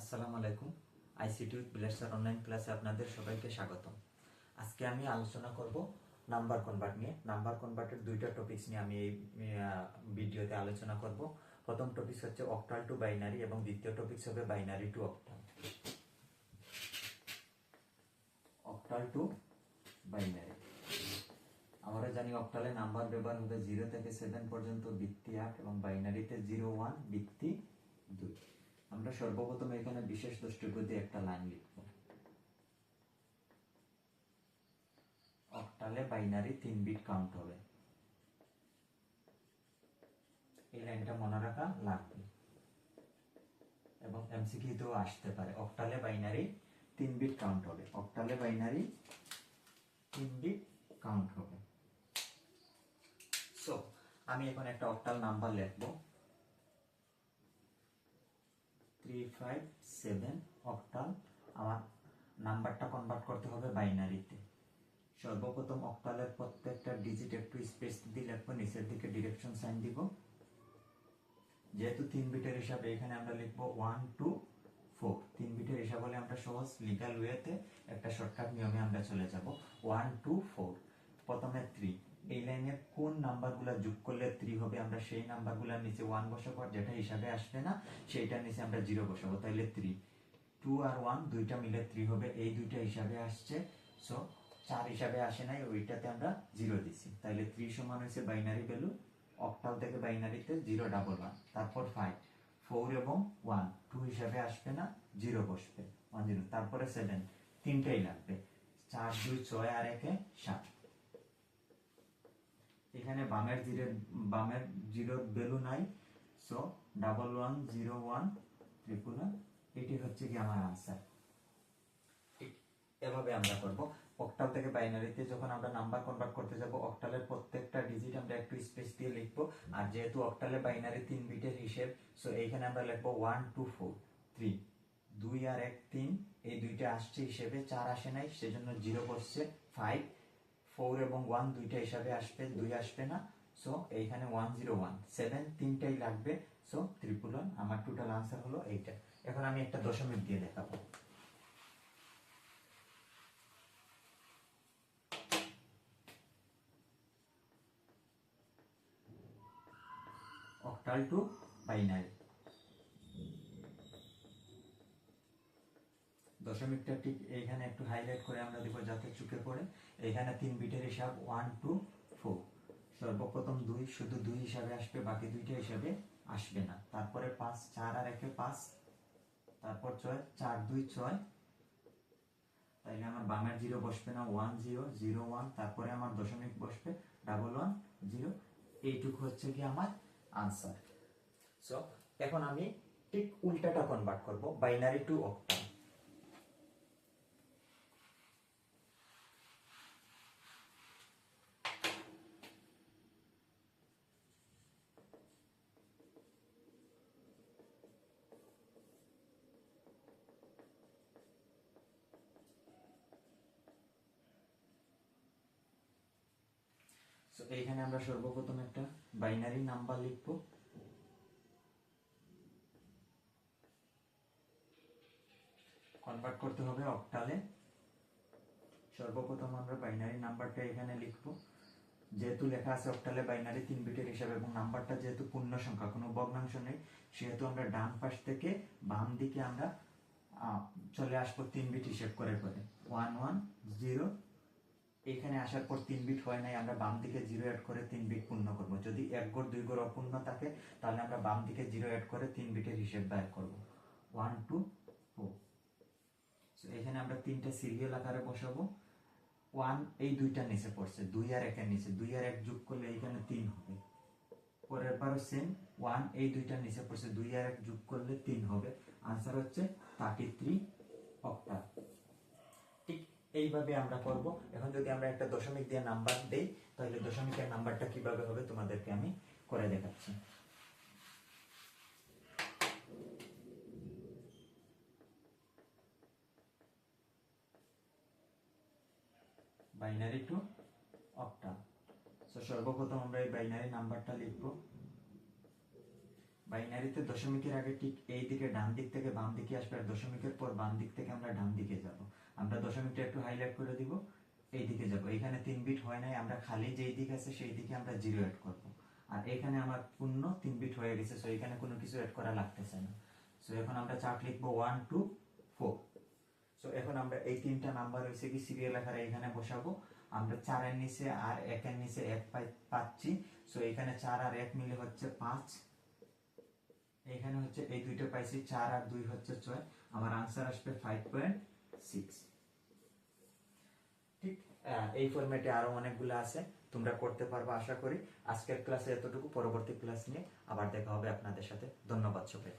আসসালামু আলাইকুম। ICT with ব্লেসার online ক্লাসে আপনাদের সবাইকে স্বাগতম। আজকে আমি আলোচনা করব নাম্বার কনভার্ট নিয়ে। নাম্বার কনভার্টের দুইটা টপিকস নিয়ে আমি এই ভিডিওতে আলোচনা করব। প্রথম টপিক হচ্ছে অক্টাল টু বাইনারি এবং দ্বিতীয় টপিক হবে binary two octal. Octal two binary. আমরা জানি অক্টালে নাম্বার ব্যবহার হবে 0 থেকে 7 পর্যন্ত, ভিত্তি 8 এবং বাইনারিতে 0 1 ভিত্তি 2। আমরা সর্বপ্রথম এখানে বিশেষ দ্রষ্টব্য দিয়ে একটা লাইন লিখব। অক্টালে বাইনারি 3 বিট কাউন্ট হবে। এই লাইনটা মনে রাখা লাগবে এবং এমসিকিউতেও আসতে পারে। অক্টালে বাইনারি 3 বিট কাউন্ট হবে। অক্টালে বাইনারি 3 বিট কাউন্ট হবে। সো আমি এখন একটা অক্টাল নাম্বার লিখব 357 অক্টাল। আমার নাম্বারটা কনভার্ট করতে হবে বাইনারিতে। সর্বপ্রথম অক্টালের প্রত্যেকটা ডিজিট একটু স্পেস দিয়ে লিখবো, নিচের দিকে ডিরেকশন সাইন দিব। যেহেতু 3 বিটের হিসাবে এখানে আমরা লিখবো 1 2 4। 3 বিটের হিসাব হলে আমরা সহজ লিগ্যাল ওয়েতে একটা শর্টকাট নিয়মে আমরা চলে যাব। 1 2 4। প্রথমে 3। এই লাইনে কোন নাম্বারগুলো যোগ করলে 3 হবে আমরা সেই নাম্বারগুলোর নিচে 1 বসাবো, যেটা হিসাবে আসবে না সেইটার নিচে আমরা 0 বসাবো। তাইলে 3 2 আর 1 দুইটা মিলে 3 হবে। এই দুইটা হিসাবে আসছে। সো 4 হিসাবে আসে নাই, ওইটাতে আমরা 0 দিছি। তাইলে 3 সমান হয়েছে বাইনারি ভ্যালু। অক্টাল থেকে বাইনারিতে 0 ডাবল 1। তারপর 5 4 এবং 1 2 হিসাবে আসবে না, 0 বসবে 1 0। তারপরে 7 তিনটাই লাগবে, 4 2 6 আর 1 7। এখানে বামের 0 ভ্যালু নাই। সো 1 1 0 1 3 এটি হচ্ছে কি আমার আনসার। এভাবে আমরা করব। অক্টাল থেকে বাইনারিতে যখন আমরা নাম্বার কনভার্ট করতে যাব, অক্টালের প্রত্যেকটা ডিজিট আমরা একটু স্পেস দিয়ে লিখবো। আর যেহেতু অক্টালে বাইনারি 3 বিটের হিসেব, সো এইখানে আমরা লিখবো 1 2 4 3 2 আর 1 3। এই দুইটা আসছে হিসেবে, 4 আসে নাই সেজন্য 0 বসছে। 5 4 এবং 1 দুইটা হিসাবে আসবে, 2 আসবে না। সো এইখানে 1 0 1 7 তিনটাই লাগবে। সো 111 আমার টোটাল আনসার হলো এইটা। এখন আমি একটা দশমিক দিয়ে দেখাবো। Octal two binary. দশমিকটা ঠিক এইখানে একটু হাইলাইট করে আমরা দেব যাতে চোখে পড়ে। এখানে 3 বিটের হিসাব 1 2 4। সর্বপ্রথম 2 শুধু 2 হিসাবে আসবে, বাকি দুইটা হিসাবে আসবে না। তারপরে 5 4 আর 1 5। তারপর 6 4 2 6। তাইলে আমার বামের 0 বসবে না, 1 0 0 1। তারপরে আমার দশমিক বসবে 1 1 0। এইটুকু হচ্ছে কি আমার আনসার। সো এখন আমি ঠিক উল্টাটা কনভার্ট করব, বাইনারি টু অক্টাল। সো এইখানে আমরা সর্বপ্রথম একটা বাইনারি নাম্বার লিখব। কনভার্ট করতে হবে অক্টালে। সর্বপ্রথম আমরা বাইনারি নাম্বারটা এখানে লিখব। যেহেতু লেখা আছে অক্টালে বাইনারি 3 বিটের হিসাবে এবং নাম্বারটা যেহেতু পূর্ণ সংখ্যা, কোনো ভগ্নাংশ নেই, সেহেতু আমরা ডান পাশ থেকে বাম দিকে আমরা চলে আসবো 3 বিট হিসেব করে করে 1 1 0। এখানে আসার পর 3 বিট হয় নাই, আমরা বাম দিকে 0 অ্যাড করে 3 বিট পূর্ণ করব। যদি 1 ঘর 2 ঘর অপূর্ণ থাকে তাহলে আমরা বাম দিকে 0 অ্যাড করে 3 বিটের হিসেব বের করব। 1 2 4। সো এখানে আমরা তিনটা সিরিয়াল আকারে বসাবো। 1 এই দুইটা নিচে পড়ছে, 2 আর 1 এর নিচে, 2 আর 1 যোগ করলে এখানে 3 হবে। পরের বারও সেম, 1 এই দুইটা নিচে পড়ছে, 2 আর 1 যোগ করলে 3 হবে। আনসার হচ্ছে 33 অক্টাল। ঠিক এইভাবে আমরা করব। এখন যদি আমরা একটা দশমিক দিয়ে নাম্বার দেই, তাহলে দশমিকের নাম্বারটা কিভাবে হবে তোমাদেরকে আমি করে দেখাচ্ছি। Binary two octal. সো সর্বপ্রথম আমরা এই বাইনারি নাম্বারটা লিখব বাইনারিতে দশমিকের আগে ঠিক এই দিকে ডান দিক থেকে বাম দিকে আসবে, আর দশমিকের পর বাম দিক থেকে আমরা ডান দিকে যাব। আমরা দশমিকটা একটু হাইলাইট করে দিব, এই দিকে যাব। এখানে 3 বিট হয় নাই, আমরা খালি যেই দিক আছে সেই দিকে আমরা 0 অ্যাড করব। আর এখানে আমার পূর্ণ 3 বিট হয়ে গেছে, সো এখানে কোনো কিছু অ্যাড করা লাগতেছে না। সো এখন আমরা চার্ট লিখবো 1 2 4। সো এখন আমরা এই তিনটা নাম্বার হয়েছে কি সিরিয়াল আকারে এখানে বসাবো। আমরা 4 এর নিচে আর 1 এর নিচে 1 পাচ্ছি। সো এখানে 4 আর 1 মিলে হচ্ছে 5। এখানে হচ্ছে এই দুইটা পাইছি, 4 আর 2 হচ্ছে 6। আমার আনসার আসবে 5.6। ঠিক এই ফরম্যাটে আরো অনেকগুলো আছে, তোমরা করতে পারবে আশা করি। আজকের ক্লাসে এতটুকু, পরবর্তী ক্লাস নিয়ে আবার দেখা হবে আপনাদের সাথে। ধন্যবাদ সবাই।